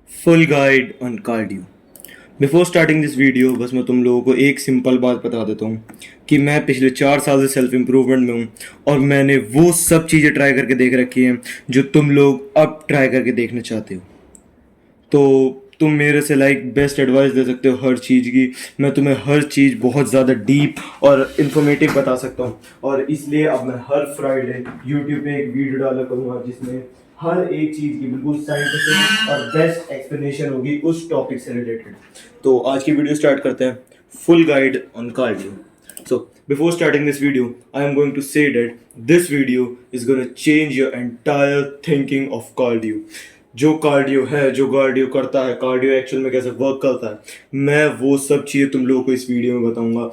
Full guide on cardio. Before starting this video बस मैं तुम लोगों को एक सिंपल बात बता देता हूँ कि मैं पिछले 4 साल से सेल्फ इम्प्रूवमेंट में हूँ और मैंने वो सब चीज़ें ट्राई करके देख रखी हैं जो तुम लोग अब ट्राई करके देखना चाहते हो। तो तुम मेरे से बेस्ट एडवाइस दे सकते हो हर चीज़ की। मैं तुम्हें हर चीज़ बहुत ज़्यादा डीप और इन्फॉर्मेटिव बता सकता हूँ और इसलिए अब मैं हर फ्राइडे यूट्यूब पे एक वीडियो डाला करूँगा जिसमें हर एक चीज़ की बिल्कुल साइंटिफिक और बेस्ट एक्सप्लेनेशन होगी उस टॉपिक से रिलेटेड। तो आज की वीडियो स्टार्ट करते हैं। Full guide on cardio. So, before starting this video, I am going to say that this video is going to change your entire thinking of cardio. जो cardio है, जो cardio करता है, कार्डियो एक्चुअल में कैसे work करता है, मैं वो सब चीज़ें तुम लोगों को इस वीडियो में बताऊंगा।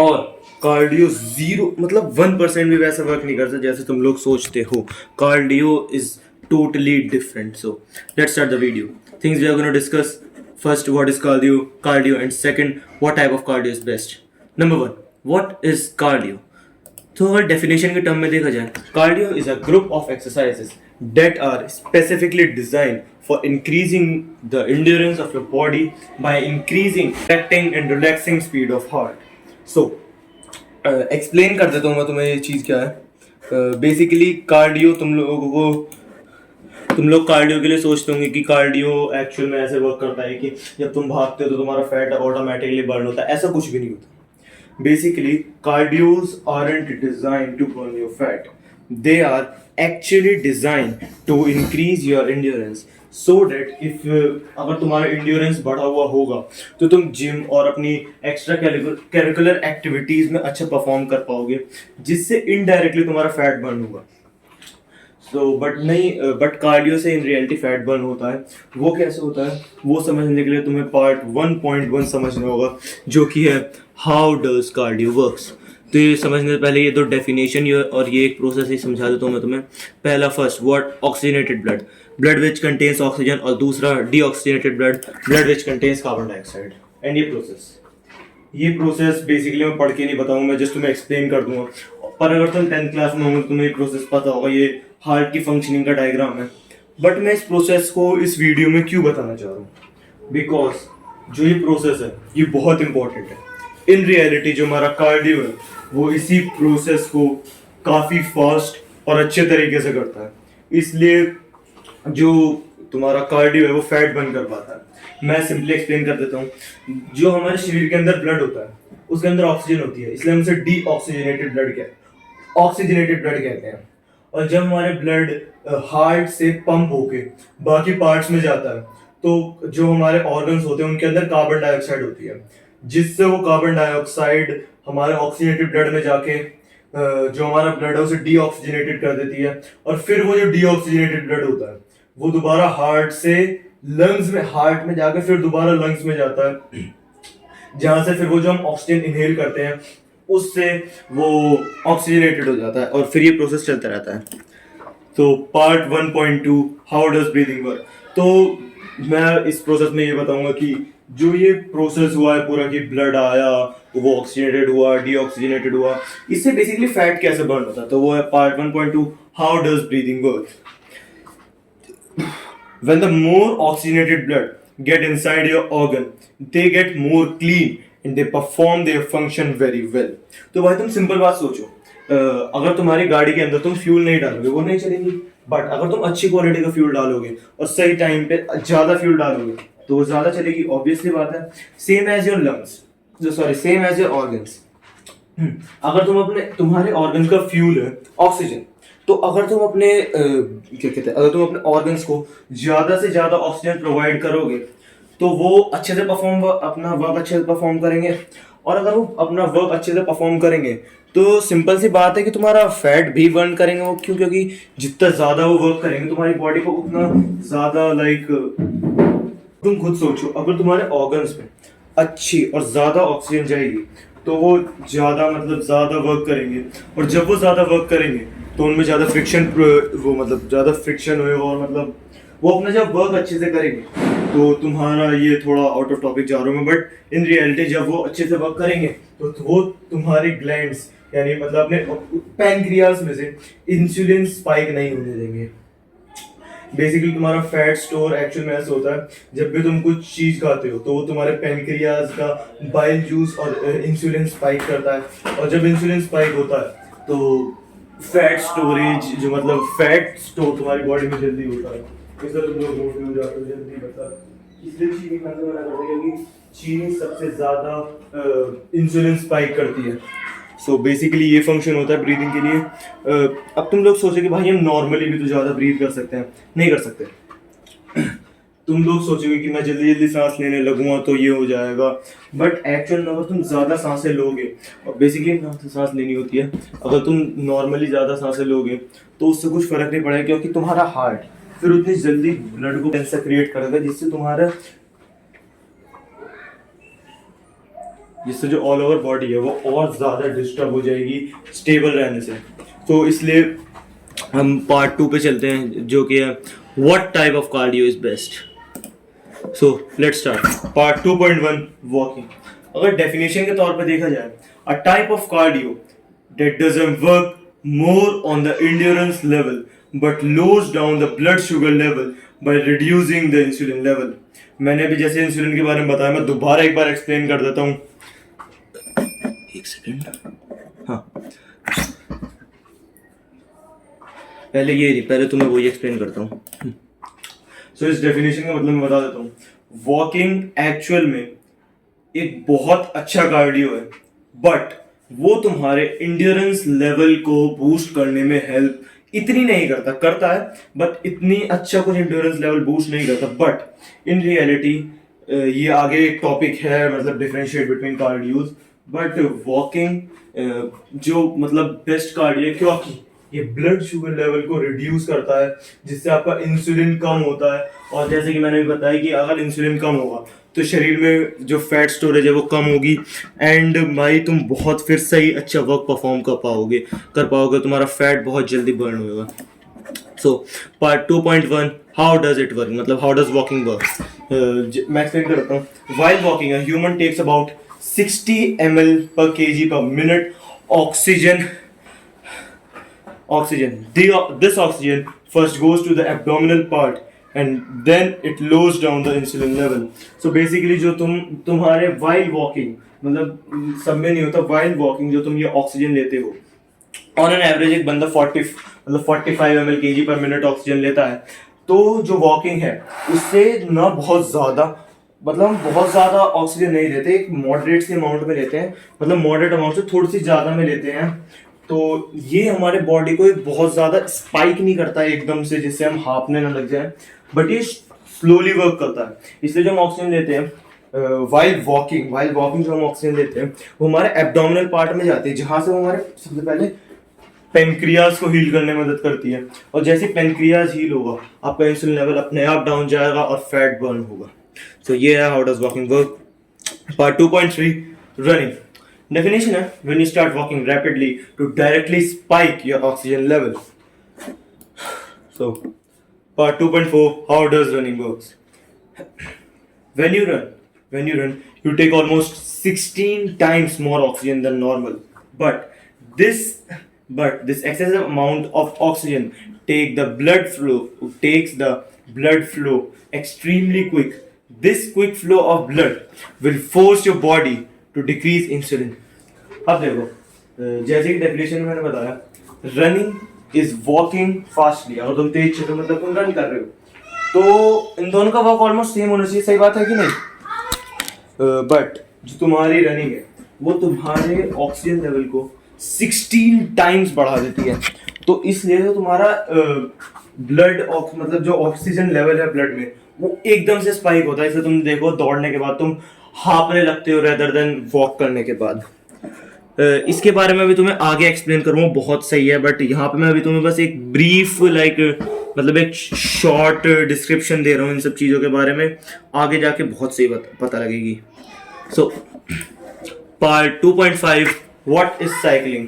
और कार्डियो 1% भी वैसा वर्क नहीं करता जैसे तुम लोग सोचते हो। Cardio is totally different. So let's start the video. Things we are gonna discuss. First, what is cardio and second, what type of cardio is best. Number 1, what is cardio. तो अगर definition के term में देखा जाए, cardio is a group of exercises that are specifically designed for increasing the endurance of your body by increasing acting and relaxing speed of heart. So explain कर देता हूँ मैं तुम्हें ये चीज़ क्या है। बेसिकली कार्डियो तुम लोग कार्डियो के लिए सोचते होंगे कि कार्डियो एक्चुअल में ऐसे वर्क करता है कि जब तुम भागते हो तो तुम्हारा फैट ऑटोमेटिकली बर्न होता है। ऐसा कुछ भी नहीं होता। Basically cardios aren't designed to burn your fat. They are actually designed to increase your endurance so that if अगर तुम्हारा endurance बढ़ा हुआ होगा तो तुम जिम और अपनी एक्स्ट्रा करिकुलर एक्टिविटीज में अच्छा परफॉर्म कर पाओगे, जिससे इनडायरेक्टली तुम्हारा फैट बर्न होगा। बट कार्डियो से इन रियलिटी फैट बर्न होता है। वो कैसे होता है वो समझने के लिए तुम्हें पार्ट 1.1 समझना होगा, जो कि है हाउ डज कार्डियो वर्क्स। तो ये समझने से पहले ये तो डेफिनेशन और ये एक प्रोसेस ही समझा देता हूँ मैं तुम्हें। पहला, first, what oxygenated blood, blood which contains oxygen, और दूसरा deoxygenated blood, blood which contains carbon dioxide. And ये प्रोसेस बेसिकली मैं पढ़ के नहीं बताऊंगा, मैं जस्ट तुम्हें एक्सप्लेन कर दूंगा। पर अगर तुम 10th क्लास में होंगे तो तुम्हें ये प्रोसेस पता होगा, ये हार्ट की फंक्शनिंग का डायग्राम है। बट मैं इस प्रोसेस को इस वीडियो में क्यों बताना चाह रहा हूँ, बिकॉज जो ये प्रोसेस है ये बहुत इंपॉर्टेंट है। इन रियलिटी जो हमारा कार्डियो है वो इसी प्रोसेस को काफ़ी फास्ट और अच्छे तरीके से करता है। इसलिए जो तुम्हारा कार्डियो है वो फैट बर्न कर पाता है। मैं सिंपली एक्सप्लेन कर देता हूँ। जो हमारे शरीर के अंदर ब्लड होता है उसके अंदर ऑक्सीजन होती है, इसलिए हम उसे ऑक्सीजनेटेड ब्लड कहते हैं। और जब हमारे ब्लड हार्ट से पंप होके बाकी पार्ट्स में जाता है तो जो हमारे ऑर्गन्स होते हैं उनके अंदर कार्बन डाइऑक्साइड होती है, जिससे वो कार्बन डाइऑक्साइड हमारे ऑक्सीजनेटेड ब्लड में जाके जो हमारा ब्लड है उसे डीऑक्सीजनेटेड कर देती है। और फिर वो जो डीऑक्सीजनेटेड ब्लड होता है वो दोबारा हार्ट में जाके फिर दोबारा लंग्स में जाता है, जहां से फिर वो जो हम ऑक्सीजन इनहेल करते हैं उससे वो ऑक्सीजनेटेड हो जाता है और फिर ये प्रोसेस चलता रहता है। तो part 1.2, how does breathing work. तो मैं इस प्रोसेस में ये बताऊंगा कि जो ये प्रोसेस हुआ है पूरा, कि ब्लड आया, वो ऑक्सीजनेटेड हुआ, डीऑक्सीजनेटेड हुआ, इससे बेसिकली फैट कैसे बर्न होता है। तो वो है part 1.2, how does breathing work. When the more oxygenated blood get inside your organ, they get more clean and they perform their function very well. तो भाई तुम सिंपल बात सोचो, अगर तुम्हारी गाड़ी के अंदर तुम फ्यूल नहीं डालोगे वो नहीं चलेगी। बट अगर तुम अच्छी क्वालिटी का फ्यूल डालोगे और सही टाइम पे ज्यादा फ्यूल डालोगे तो वो ज्यादा चलेगी, ऑब्वियसली बात है। Same as your organs. अगर तुम्हारे ऑर्गन्स का फ्यूल है ऑक्सीजन, तो अगर तुम अपने ऑर्गन्स को ज्यादा से ज्यादा ऑक्सीजन प्रोवाइड करोगे तो वो अपना वर्क अच्छे से परफॉर्म करेंगे। और अगर वो अपना वर्क अच्छे से परफॉर्म करेंगे तो सिंपल सी बात है कि तुम्हारा फैट भी बर्न करेंगे वो। क्योंकि जितना ज्यादा वो वर्क करेंगे तुम्हारी बॉडी को उतना ज्यादा तुम खुद सोचो, अगर तुम्हारे ऑर्गन्स में अच्छी और ज्यादा ऑक्सीजन जाएगी तो वो ज्यादा वर्क करेंगे, और जब वो ज्यादा वर्क करेंगे तो उनमें ज्यादा फ्रिक्शन होएगा, और वो अपना जब वर्क अच्छे से करेंगे तो तुम्हारा, ये थोड़ा आउट ऑफ टॉपिक जा रहा हूँ मैं, बट इन रियलिटी जब वो अच्छे से वर्क करेंगे तो वो तुम्हारी ग्लैंड्स यानी अपने पैनक्रियाज में से इंसुलिन स्पाइक नहीं होने देंगे। बेसिकली तुम्हारा फैट स्टोर एक्चुअल में ऐसा होता है, जब भी तुम कुछ चीज खाते हो तो वो तुम्हारे पेनक्रियाज का बाइल जूस और इंसुलिन स्पाइक करता है, और जब इंसुलिन स्पाइक होता है तो फैट स्टोरेज जो मतलब फैट स्टोर तुम्हारी बॉडी में जल्दी होता है, इसलिए तुम लोग मोटे हो जाते हो जल्दी। मतलब इसलिए चीनी खाने से मना करते हैं क्योंकि चीनी सबसे ज्यादा इंसुलिन स्पाइक करती है। सो बेसिकली ये फंक्शन होता है ब्रीदिंग के लिए। अब तुम लोग सोचो कि भाई हम नॉर्मली भी तो ज़्यादा ब्रीथ कर सकते हैं, नहीं कर सकते। तुम लोग सोचोगे कि मैं जल्दी जल्दी सांस लेने लगूंगा तो ये हो जाएगा, बट एक्चुअल में अगर तुम ज़्यादा सांसें लोगे, और बेसिकली सांस लेनी होती है, अगर तुम नॉर्मली ज़्यादा सांसें लोगे तो उससे कुछ फ़र्क नहीं पड़ेगा, क्योंकि तुम्हारा हार्ट फिर उतनी जल्दी ब्लड को कैंसर क्रिएट करेगा जिससे जो ऑल ओवर बॉडी है वो और ज़्यादा डिस्टर्ब हो जाएगी स्टेबल रहने से। तो इसलिए हम पार्ट 2 पे चलते हैं, जो कि है what type of cardio is best. So let's start part 2.1 walking. अगर डेफिनेशन के तौर पे देखा जाए, a type of cardio that doesn't work more on the endurance level but lows down the blood sugar level by reducing the insulin level. मैंने अभी जैसे insulin के बारे में बताया, मैं दोबारा एक बार एक्सप्लेन कर देता हूँ। एक सेकेंड, हाँ पहले तुम्हें वही एक्सप्लेन करता हूँ। सो इस डेफिनेशन का मतलब मैं बता देता हूँ। वॉकिंग एक्चुअल में एक बहुत अच्छा कार्डियो है, बट वो तुम्हारे इंड्योरेंस लेवल को बूस्ट करने में हेल्प इतनी नहीं करता है, बट इतनी अच्छा कुछ इंड्योरेंस लेवल बूस्ट नहीं करता। बट इन रियलिटी ये आगे एक टॉपिक है, मतलब डिफरेंशिएट बिटवीन कार्डियोज। बट वॉकिंग जो मतलब बेस्ट कार्डियो है, क्योंकि ये ब्लड शुगर लेवल को रिड्यूस करता है, जिससे आपका इंसुलिन कम होता है। और जैसे कि मैंने भी बताया कि अगर इंसुलिन कम होगा तो शरीर में जो फैट स्टोरेज है वो कम होगी, एंड भाई तुम बहुत फिर सही अच्छा वर्क परफॉर्म कर पाओगे, तुम्हारा फैट बहुत जल्दी बर्न होगा। So part 2.1 how does it work, मतलब हाउ डज वॉकिंग वर्क। मैं एक्सप्लेन करता हूँ। While walking a human takes about 60 ml per kg per minute oxygen. This oxygen first goes to the abdominal part and then it lowers down the insulin level. So basically जो तुम्हारे while walking, मतलब सब में नहीं होता, while walking जो तुम ये ऑक्सीजन लेते हो, ऑन एन एवरेज एक बंदा 45 ml kg per minute oxygen लेता है। तो जो वॉकिंग है उससे ना बहुत ज़्यादा ऑक्सीजन नहीं लेते, एक मॉडरेट सी अमाउंट में लेते हैं, मतलब मॉडरेट अमाउंट से थोड़ी सी ज़्यादा में लेते हैं। तो ये हमारे बॉडी को एक बहुत ज़्यादा स्पाइक नहीं करता है एकदम से, जिससे हम हाँफने ना लग जाए, बट ये स्लोली वर्क करता है। इसलिए जो हम ऑक्सीजन लेते हैं वाइल वॉकिंग जो हम ऑक्सीजन लेते हैं वो हमारे एब्डोमिनल पार्ट में जाती है, जहाँ से वो हमारे सबसे पहले पेनक्रियाज को हील करने में मदद करती है। और जैसे पेनक्रियाज हील होगा, आपका इंसुलिन लेवल अपने आप डाउन जाएगा और फैट बर्न होगा। सो ये है how does walking work. Part 2.3 running. Definition है when you start walking rapidly to directly spike your oxygen level. So part 2.4 how does running works. When you run you take almost 16 times more oxygen than normal, but this excessive amount of oxygen takes the blood flow extremely quick. This quick flow of blood will force your body to decrease insulin. अब देखो, जैसे कि definition में मैंने बताया, running is walking fastly. अगर तुम तेज चलो मतलब तुम रन कर रहे हो, तो इन दोनों का वर्क ऑलमोस्ट सेम होना चाहिए, सही बात है कि नहीं? बट जो तुम्हारी रनिंग है वो तुम्हारे ऑक्सीजन लेवल को 16 टाइम्स बढ़ा देती है। तो इसलिए तो तुम्हारा मतलब जो ऑक्सीजन लेवल है ब्लड में वो एकदम से स्पाइक होता है। इसलिए तुम देखो दौड़ने के बाद तुम हाँफने लगते हो रेदर देन वॉक करने के बाद। इसके बारे में भी तुम्हें आगे एक्सप्लेन करूँगा, बहुत सही है, बट यहाँ पे मैं अभी तुम्हें बस एक ब्रीफ मतलब एक शॉर्ट डिस्क्रिप्शन दे रहा हूँ इन सब चीज़ों के बारे में, आगे जाके बहुत सही पता लगेगी। So part 2.5 what is cycling.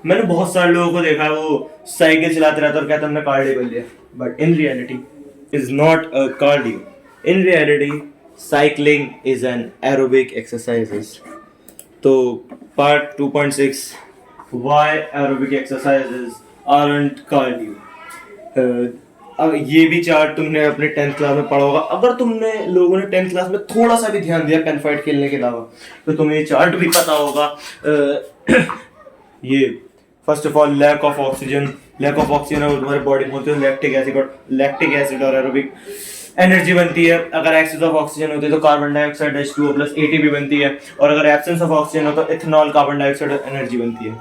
मैंने बहुत सारे लोगों को देखा है वो साइकिल चलाते रहते और कहते हमने कार्डियो कर लिया, but in reality is not a cardio. In reality cycling is an aerobic exercises. तो part 2.6 why aerobic exercises aren't cardio. अब ये भी चार्ट तुमने अपने 10th क्लास में पढ़ा होगा। अगर तुमने लोगों ने 10th क्लास में थोड़ा सा भी ध्यान दिया पेन फाइट खेलने के अलावा, तो तुम्हें ये चार्ट भी पता होगा। ये first of all lack of oxygen है, तुम्हारे बॉडी बोलते हैं लैक्टिक एसिड और एरोबिक एनर्जी बनती है। अगर एक्सेस ऑफ ऑक्सीजन होती है तो carbon dioxide H2O plus ATP बनती है, और अगर एब्सेंस ऑफ ऑक्सीजन हो तो इथेनॉल कार्बन डाइऑक्साइड एनर्जी बनती है।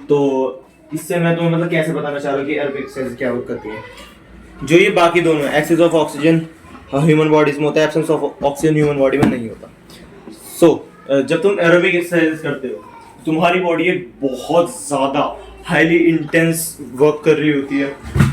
तो इससे मैं तुम्हें मतलब कैसे बताना चाह रहा हूँ कि एरोबिक एक्सरसाइज क्या वर्क करती है। जो ये बाकी दोनों excess of oxygen human bodies में होता है, absence of oxygen human body में नहीं होता। जब तुम एरोबिक एक्सरसाइज करते हो, तुम्हारी बॉडी एक बहुत ज़्यादा हाईली इंटेंस वर्क कर रही होती है।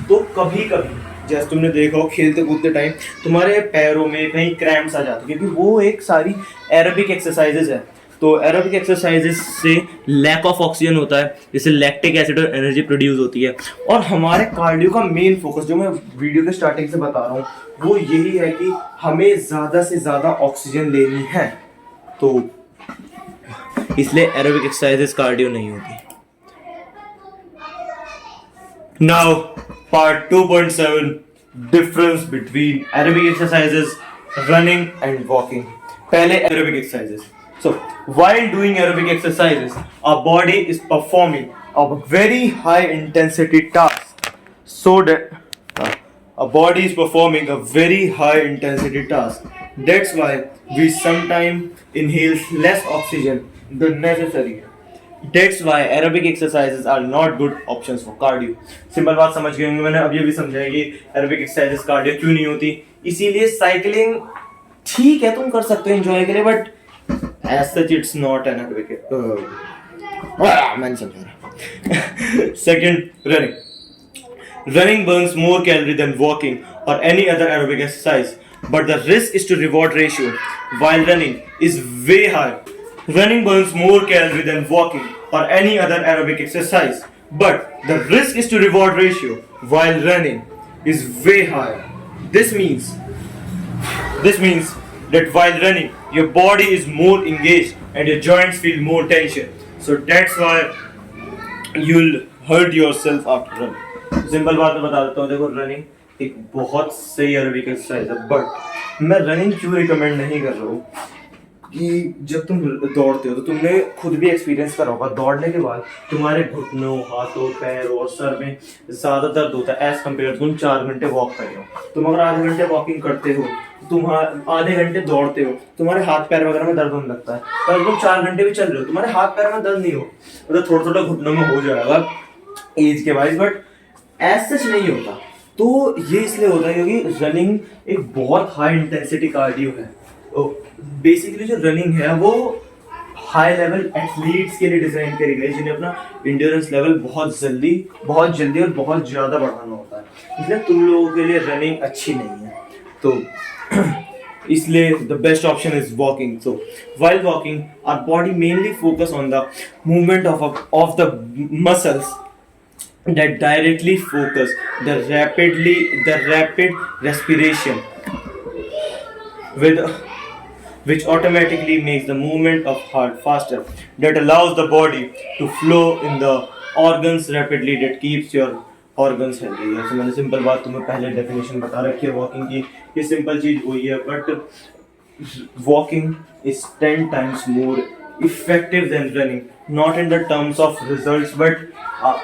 तो कभी कभी जैसे तुमने देखा हो खेलते कूदते टाइम तुम्हारे पैरों में कहीं क्रैम्प्स आ जाते हैं, क्योंकि वो एक सारी एरोबिक एक्सरसाइजेज है। तो एरोबिक एक्सरसाइजेज से लैक ऑफ ऑक्सीजन होता है, जिससे लैक्टिक एसिड और एनर्जी प्रोड्यूस होती है। और हमारे कार्डियो का मेन फोकस, जो मैं वीडियो के स्टार्टिंग से बता रहा हूँ, वो यही है कि हमें ज़्यादा से ज़्यादा ऑक्सीजन लेनी है। तो इसलिए एरोबिक एक्सरसाइजेज कार्डियो नहीं होती। Now part 2.7 difference between aerobic exercises, running and walking. पहले aerobic exercises. So, while doing aerobic exercises, our body is performing a very high intensity task. So that our body is performing a very high intensity task. That's why we sometimes inhale less oxygen than necessary. That's why aerobic exercises are not good options for cardio. Simple बात समझ गए होंगे। मैंने अब ये भी समझाया कि aerobic exercises cardio क्यों नहीं होती। इसीलिए साइकिलिंग ठीक है, तुम कर सकते हो एंजॉय के लिए, but as such it's not an aerobic मैंने समझा। Second, running burns more calorie than walking or any other aerobic exercise, but the risk is to reward ratio while running is way higher. Running burns more calorie than walking or any other aerobic exercise, but the risk is to reward ratio while running is way higher. This means that while running your body is more engaged and your joints feel more tension, so that's why you'll hurt yourself after running. Simple बात मैं बता देता हूँ। देखो, running एक बहुत सही aerobic exercise है, बट मैं रनिंग क्यों रिकमेंड नहीं कर रहा हूँ कि जब तुम दौड़ते हो तो तुमने खुद भी एक्सपीरियंस करा होगा, दौड़ने के बाद तुम्हारे घुटनों, हाथों, पैरों और सर में ज़्यादा दर्द होता है एज कम्पेयर तुम 4 घंटे वॉक कर रहे हो। तुम अगर आधे घंटे वॉकिंग करते हो, तुम आधे घंटे दौड़ते हो, तुम्हारे हाथ पैर वगैरह में दर्द होने लगता है। पर तुम 4 घंटे भी चल रहे हो, तुम्हारे हाथ पैर में दर्द नहीं हो, मतलब थोड़ा थोड़ा घुटनों में हो जाएगा एज के वाइज, बट एज सच नहीं होता। तो ये इसलिए होता है क्योंकि रनिंग एक बहुत हाई इंटेंसिटी कार्डियो है। बेसिकली जो रनिंग है वो हाई लेवल एथलीट्स के लिए डिजाइन करी गई, जिन्हें अपना इंड्योरेंस लेवल बहुत जल्दी और बहुत ज़्यादा बढ़ाना होता है। इसलिए तुम लोगों के लिए रनिंग अच्छी नहीं है। तो इसलिए the best option is walking. So while walking our body mainly focus on the movement of the muscles that directly focus the rapid respiration which automatically makes the movement of heart faster, that allows the body to flow in the organs rapidly, that keeps your organs healthy। जैसे मैंने simple बात तुम्हें पहले definition बता रखी है walking की, ये सिंपल चीज वही है, but walking is 10 times more effective than running, not in the terms of results, but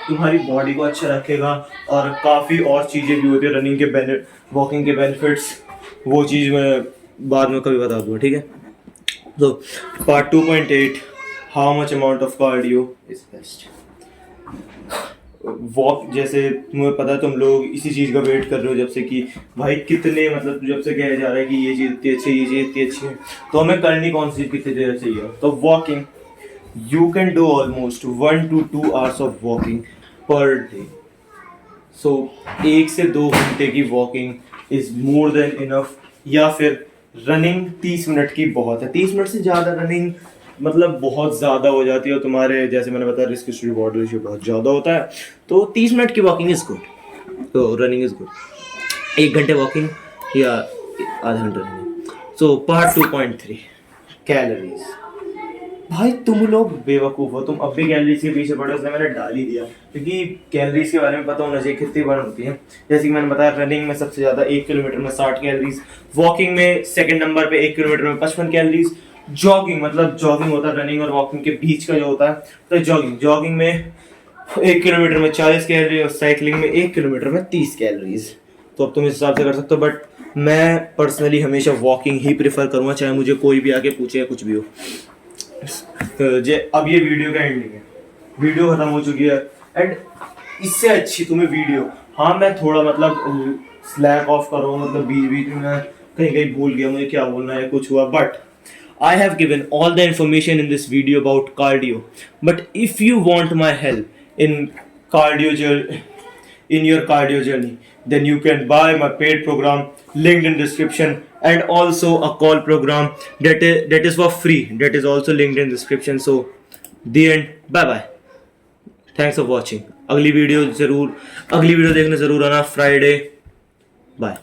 तुम्हारी बॉडी को अच्छा रखेगा। और काफ़ी और चीज़ें भी होती है रनिंग के वॉकिंग के बेनिफिट्स, वो चीज़ मैं बाद में कभी बता दूँगा, ठीक है। तो part 2.8, how much amount of cardio is best. Walk, जैसे तुम्हें पता है तुम लोग इसी चीज़ का वेट कर रहे हो जब से कि भाई कितने, मतलब जब से कहा जा रहा है कि ये चीज़ इतनी अच्छी है, ये चीज़ इतनी अच्छी है, तो हमें करनी कौन सी कितनी देर चाहिए। तो walking, you can do almost 1 to 2 hours of walking per day. So 1 से 2 घंटे की walking is more than enough. या फिर रनिंग 30 मिनट की बहुत है। 30 मिनट से ज़्यादा रनिंग मतलब बहुत ज़्यादा हो जाती है, तुम्हारे जैसे मैंने बताया रिस्क टू रिवॉर्ड रेशियो बहुत ज़्यादा होता है। तो 30 मिनट की वॉकिंग इज गुड, तो रनिंग इज गुड। 1 घंटे वॉकिंग या आधा घंटा रनिंग। So part 2.3, calories. भाई तुम लोग बेवकूफ़ हो, तुम अब भी कैलोरीज के पीछे पड़े हो, इसलिए मैंने डाल ही दिया क्योंकि कैलोरीज के बारे में पता होना चाहिए कितनी बर्न होती है। जैसे कि मैंने बताया, रनिंग में सबसे ज़्यादा 1 किलोमीटर में 60 कैलोरीज, वॉकिंग में सेकंड नंबर पे 1 किलोमीटर में 55 कैलोरीज, जॉगिंग मतलब जॉगिंग होता है रनिंग और वॉकिंग के बीच का जो होता है, तो जॉगिंग में 1 किलोमीटर में 40 कैलोरी और साइकिलिंग में 1 किलोमीटर में 30 कैलोरीज। तो अब तुम इस हिसाब से कर सकते हो, बट मैं पर्सनली हमेशा वॉकिंग ही प्रेफर करूँगा, चाहे मुझे कोई भी आके पूछे या कुछ भी हो। अब ये वीडियो का एंडिंग है, वीडियो खत्म हो चुकी है एंड इससे अच्छी तुम्हें वीडियो, हाँ मैं थोड़ा मतलब स्लैक ऑफ करो, मतलब बीच बीच में मैं कहीं कहीं भूल गया मुझे क्या बोलना है, कुछ हुआ, but I have given all the information in this video about cardio. But if you want my help in in your cardio journey, then you can buy my paid program linked in description, and also a call program that is for free, that is also linked in description. So the end, bye bye, thanks for watching. अगली video देखने जरूर आना Friday, bye.